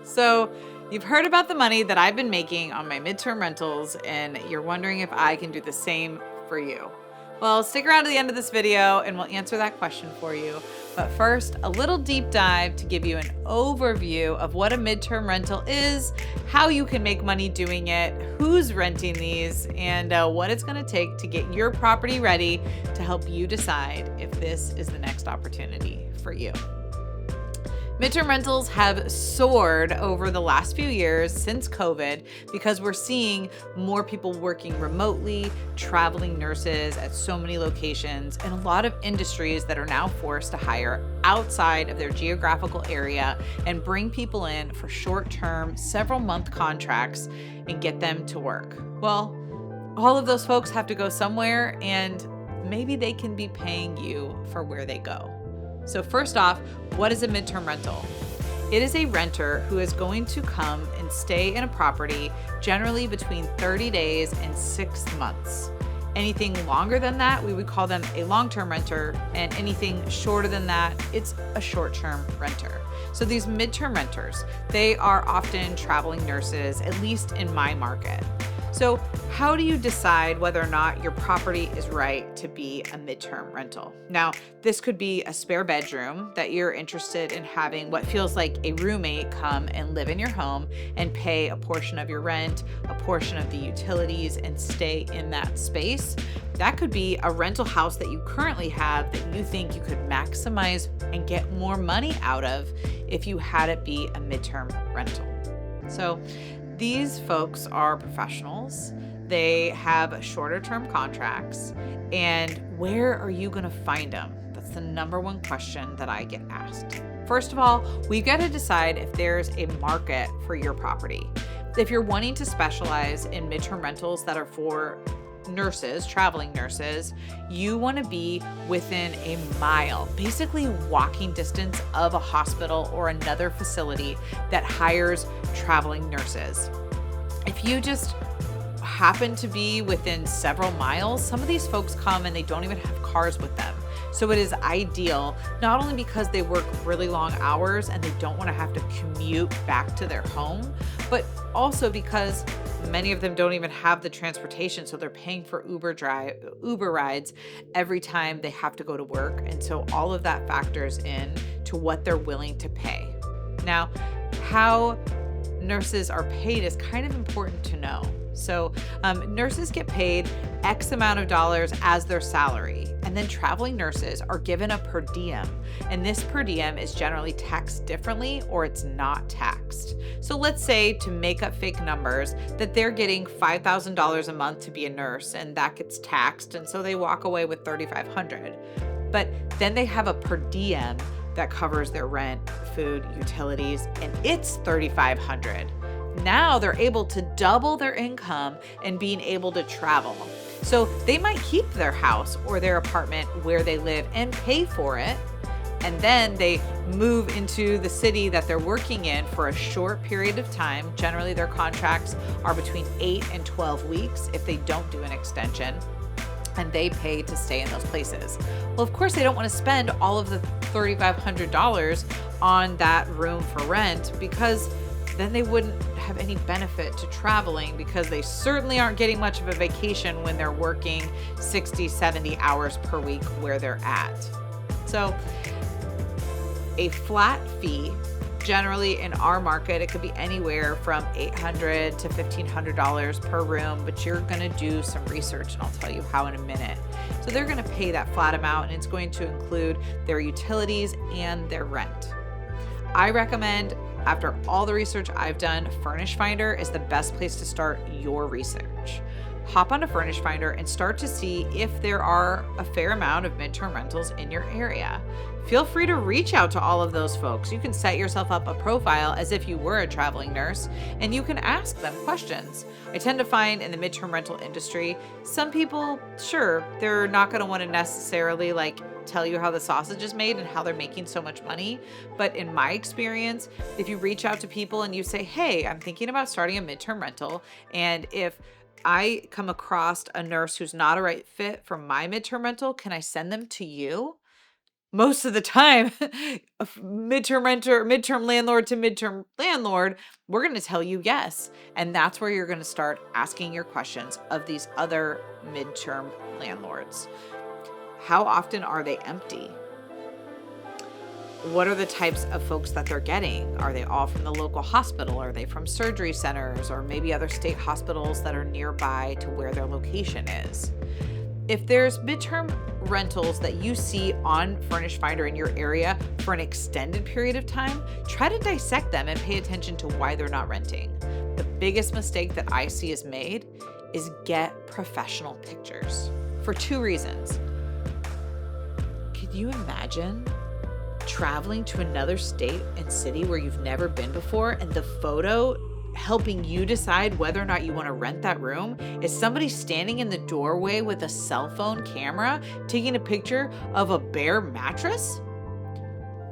So, you've heard about the money that I've been making on my midterm rentals, and you're wondering if I can do the same for you. Well, stick around to the end of this video and we'll answer that question for you. But first, a little deep dive to give you an overview of what a midterm rental is, how you can make money doing it, who's renting these, and what it's going to take to get your property ready to help you decide if this is the next opportunity for you. Midterm rentals have soared over the last few years since COVID because we're seeing more people working remotely, traveling nurses at so many locations, and a lot of industries that are now forced to hire outside of their geographical area and bring people in for short-term, several-month contracts and get them to work. Well, all of those folks have to go somewhere, and maybe they can be paying you for where they go. So first off, what is a midterm rental? It is a renter who is going to come and stay in a property generally between 30 days and 6 months. Anything longer than that, we would call them a long-term renter, and anything shorter than that, it's a short-term renter. So these midterm renters, they are often traveling nurses, at least in my market. So how do you decide whether or not your property is right to be a midterm rental? Now, this could be a spare bedroom that you're interested in having what feels like a roommate come and live in your home and pay a portion of your rent, a portion of the utilities, and stay in that space. That could be a rental house that you currently have that you think you could maximize and get more money out of if you had it be a midterm rental. So these folks are professionals. They have shorter term contracts. And where are you going to find them? That's the number one question that I get asked. First of all, we've got to decide if there's a market for your property. If you're wanting to specialize in midterm rentals that are for nurses, traveling nurses, you want to be within a mile, basically walking distance of a hospital or another facility that hires traveling nurses. If you just happen to be within several miles, some of these folks come and they don't even have cars with them. So it is ideal, not only because they work really long hours and they don't want to have to commute back to their home, but also because many of them don't even have the transportation. So they're paying for Uber rides every time they have to go to work. And so all of that factors in to what they're willing to pay. Now, how nurses are paid is kind of important to know. So nurses get paid X amount of dollars as their salary, and then traveling nurses are given a per diem, and this per diem is generally taxed differently or it's not taxed. So let's say, to make up fake numbers, that they're getting $5,000 a month to be a nurse, and that gets taxed, and so they walk away with $3,500. But then they have a per diem that covers their rent, food, utilities, and it's $3,500. Now they're able to double their income and being able to travel. So they might keep their house or their apartment where they live and pay for it. And then they move into the city that they're working in for a short period of time. Generally, their contracts are between 8 and 12 weeks if they don't do an extension, and they pay to stay in those places. Well, of course, they don't want to spend all of the $3,500 on that room for rent, because then they wouldn't have any benefit to traveling, because they certainly aren't getting much of a vacation when they're working 60, 70 hours per week where they're at. So a flat fee, generally in our market, it could be anywhere from $800 to $1,500 per room, but you're going to do some research and I'll tell you how in a minute. So they're going to pay that flat amount, and it's going to include their utilities and their rent. I recommend, after all the research I've done, Furnish Finder is the best place to start your research. Hop onto Furnish Finder and start to see if there are a fair amount of midterm rentals in your area. Feel free to reach out to all of those folks. You can set yourself up a profile as if you were a traveling nurse, and you can ask them questions. I tend to find in the midterm rental industry, some people, sure, they're not going to want to necessarily tell you how the sausage is made and how they're making so much money. But in my experience, if you reach out to people and you say, hey, I'm thinking about starting a midterm rental, and if I come across a nurse who's not a right fit for my midterm rental, can I send them to you? most of the time, midterm landlord to midterm landlord, we're going to tell you yes. And that's where you're going to start asking your questions of these other midterm landlords. How often are they empty? What are the types of folks that they're getting? Are they all from the local hospital? Are they from surgery centers or maybe other state hospitals that are nearby to where their location is? If there's midterm rentals that you see on Furnish Finder in your area for an extended period of time, try to dissect them and pay attention to why they're not renting. The biggest mistake that I see is made is get professional pictures for two reasons. Could you imagine traveling to another state and city where you've never been before, and the photo helping you decide whether or not you want to rent that room is somebody standing in the doorway with a cell phone camera taking a picture of a bare mattress?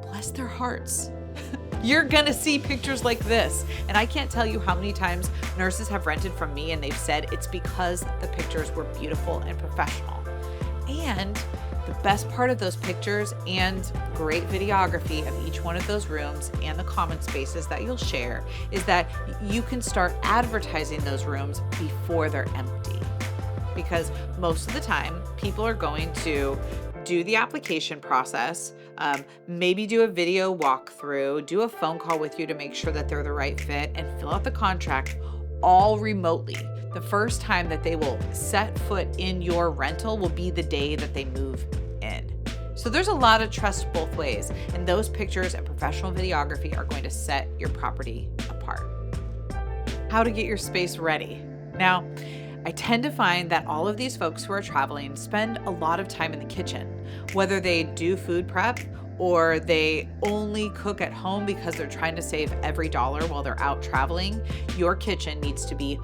Bless their hearts. You're gonna see pictures like this. And I can't tell you how many times nurses have rented from me and they've said it's because the pictures were beautiful and professional. And the best part of those pictures and great videography of each one of those rooms and the common spaces that you'll share is that you can start advertising those rooms before they're empty. Because most of the time, people are going to do the application process, maybe do a video walkthrough, do a phone call with you to make sure that they're the right fit, and fill out the contract all remotely. The first time that they will set foot in your rental will be the day that they move in. So there's a lot of trust both ways, and those pictures and professional videography are going to set your property apart. How to get your space ready. Now, I tend to find that all of these folks who are traveling spend a lot of time in the kitchen, whether they do food prep or they only cook at home because they're trying to save every dollar while they're out traveling. Your kitchen needs to be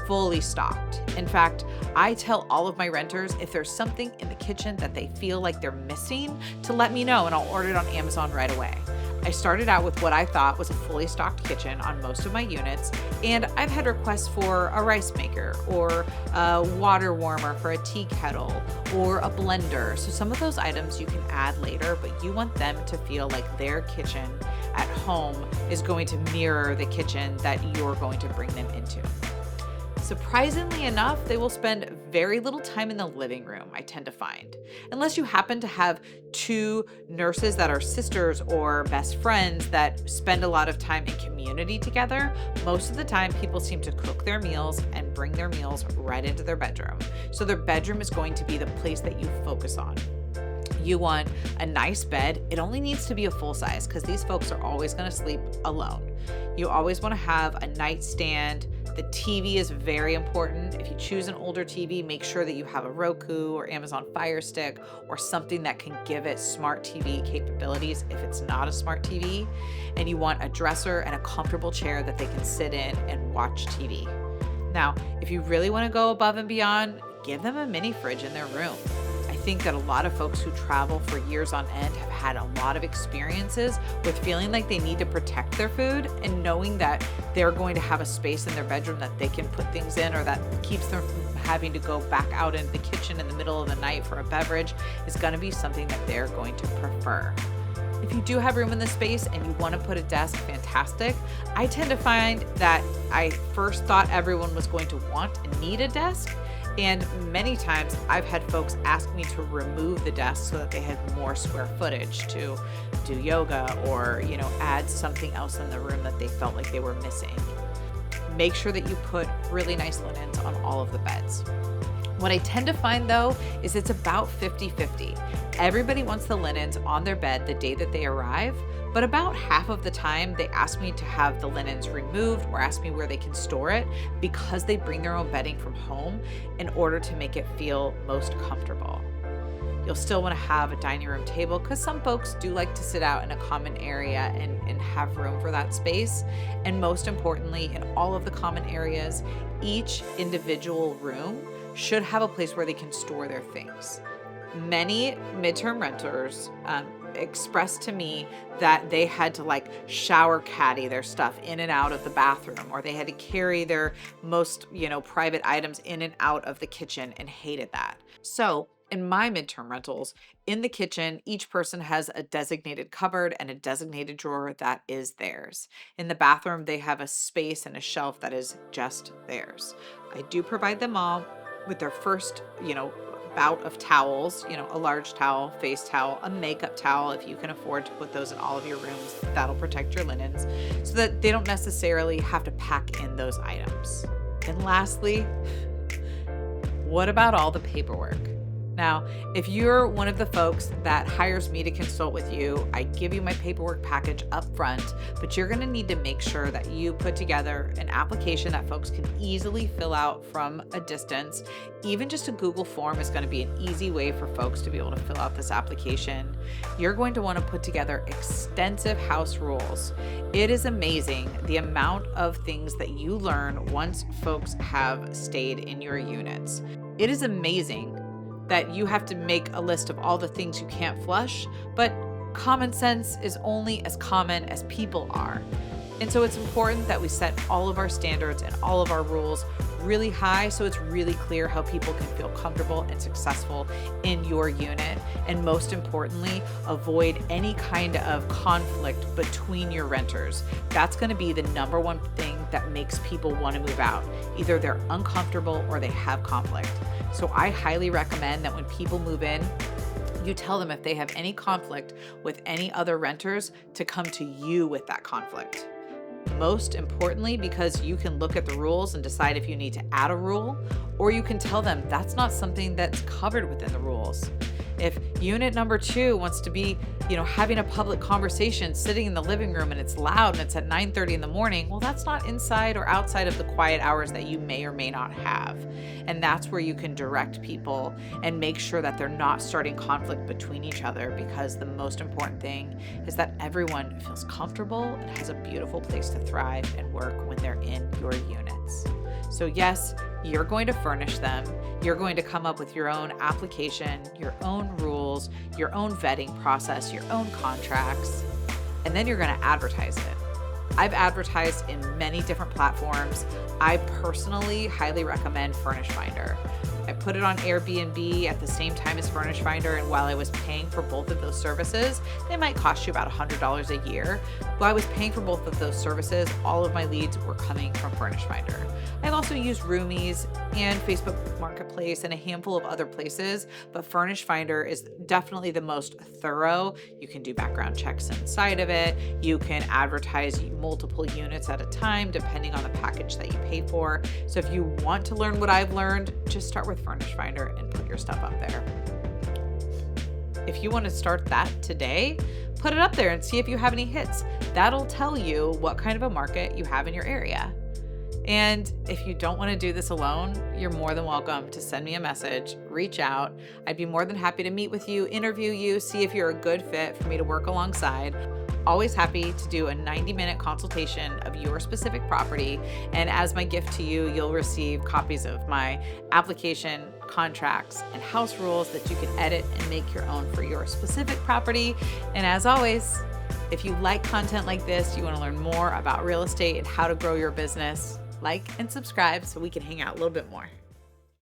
fully stocked. In fact, I tell all of my renters if there's something in the kitchen that they feel like they're missing to let me know and I'll order it on Amazon right away. I started out with what I thought was a fully stocked kitchen on most of my units, and I've had requests for a rice maker or a water warmer for a tea kettle or a blender. So some of those items you can add later, but you want them to feel like their kitchen at home is going to mirror the kitchen that you're going to bring them into. Surprisingly enough, they will spend very little time in the living room, I tend to find. Unless you happen to have two nurses that are sisters or best friends that spend a lot of time in community together, most of the time people seem to cook their meals and bring their meals right into their bedroom. So their bedroom is going to be the place that you focus on. You want a nice bed. It only needs to be a full size because these folks are always going to sleep alone. You always want to have a nightstand. The TV is very important. If you choose an older TV, make sure that you have a Roku or Amazon Fire Stick or something that can give it smart TV capabilities if it's not a smart TV. And you want a dresser and a comfortable chair that they can sit in and watch TV. Now, if you really want to go above and beyond, give them a mini fridge in their room. I think that a lot of folks who travel for years on end have had a lot of experiences with feeling like they need to protect their food, and knowing that they're going to have a space in their bedroom that they can put things in or that keeps them from having to go back out into the kitchen in the middle of the night for a beverage is going to be something that they're going to prefer. If you do have room in the space and you want to put a desk, fantastic. I tend to find that I first thought everyone was going to want and need a desk. And many times I've had folks ask me to remove the desk so that they had more square footage to do yoga or, add something else in the room that they felt like they were missing. Make sure that you put really nice linens on all of the beds. What I tend to find though is it's about 50-50. Everybody wants the linens on their bed the day that they arrive, but about half of the time they ask me to have the linens removed or ask me where they can store it because they bring their own bedding from home in order to make it feel most comfortable. You'll still want to have a dining room table because some folks do like to sit out in a common area and have room for that space. And most importantly, in all of the common areas, each individual room should have a place where they can store their things. Many midterm renters expressed to me that they had to shower caddy their stuff in and out of the bathroom, or they had to carry their most, private items in and out of the kitchen and hated that. So In my midterm rentals, in the kitchen, each person has a designated cupboard and a designated drawer that is theirs. In the bathroom, they have a space and a shelf that is just theirs. I do provide them all with their first, bout of towels, a large towel, face towel, a makeup towel, if you can afford to put those in all of your rooms, that'll protect your linens so that they don't necessarily have to pack in those items. And lastly, what about all the paperwork? Now, if you're one of the folks that hires me to consult with you, I give you my paperwork package up front, but you're going to need to make sure that you put together an application that folks can easily fill out from a distance. Even just a Google form is going to be an easy way for folks to be able to fill out this application. You're going to want to put together extensive house rules. It is amazing the amount of things that you learn once folks have stayed in your units. It is amazing that you have to make a list of all the things you can't flush, but common sense is only as common as people are. And so it's important that we set all of our standards and all of our rules really high so it's really clear how people can feel comfortable and successful in your unit. And most importantly, avoid any kind of conflict between your renters. That's going to be the number one thing that makes people want to move out. Either they're uncomfortable or they have conflict. So I highly recommend that when people move in, you tell them if they have any conflict with any other renters to come to you with that conflict. Most importantly, because you can look at the rules and decide if you need to add a rule, or you can tell them that's not something that's covered within the rules. If unit number 2 wants to be, having a public conversation sitting in the living room and it's loud and it's at 9:30 in the morning, well, that's not inside or outside of the quiet hours that you may or may not have. And that's where you can direct people and make sure that they're not starting conflict between each other, because the most important thing is that everyone feels comfortable and has a beautiful place to thrive and work when they're in your units. So yes, you're going to furnish them. You're going to come up with your own application, your own rules, your own vetting process, your own contracts, and then you're going to advertise it. I've advertised in many different platforms. I personally highly recommend Furnish Finder. I put it on Airbnb at the same time as Furnish Finder, and while I was paying for both of those services, they might cost you about $100 a year. While I was paying for both of those services, all of my leads were coming from Furnish Finder. I've also used Roomies and Facebook Marketplace and a handful of other places, but Furnish Finder is definitely the most thorough. You can do background checks inside of it. You can advertise multiple units at a time, depending on the package that you pay for. So if you want to learn what I've learned, just start with Furnish Finder and put your stuff up there. If you want to start that today, put it up there and see if you have any hits. That'll tell you what kind of a market you have in your area. And if you don't want to do this alone, you're more than welcome to send me a message, reach out. I'd be more than happy to meet with you, interview you, see if you're a good fit for me to work alongside. Always happy to do a 90-minute consultation of your specific property. And as my gift to you, you'll receive copies of my application, contracts, and house rules that you can edit and make your own for your specific property. And as always, if you like content like this, you want to learn more about real estate and how to grow your business, like and subscribe so we can hang out a little bit more.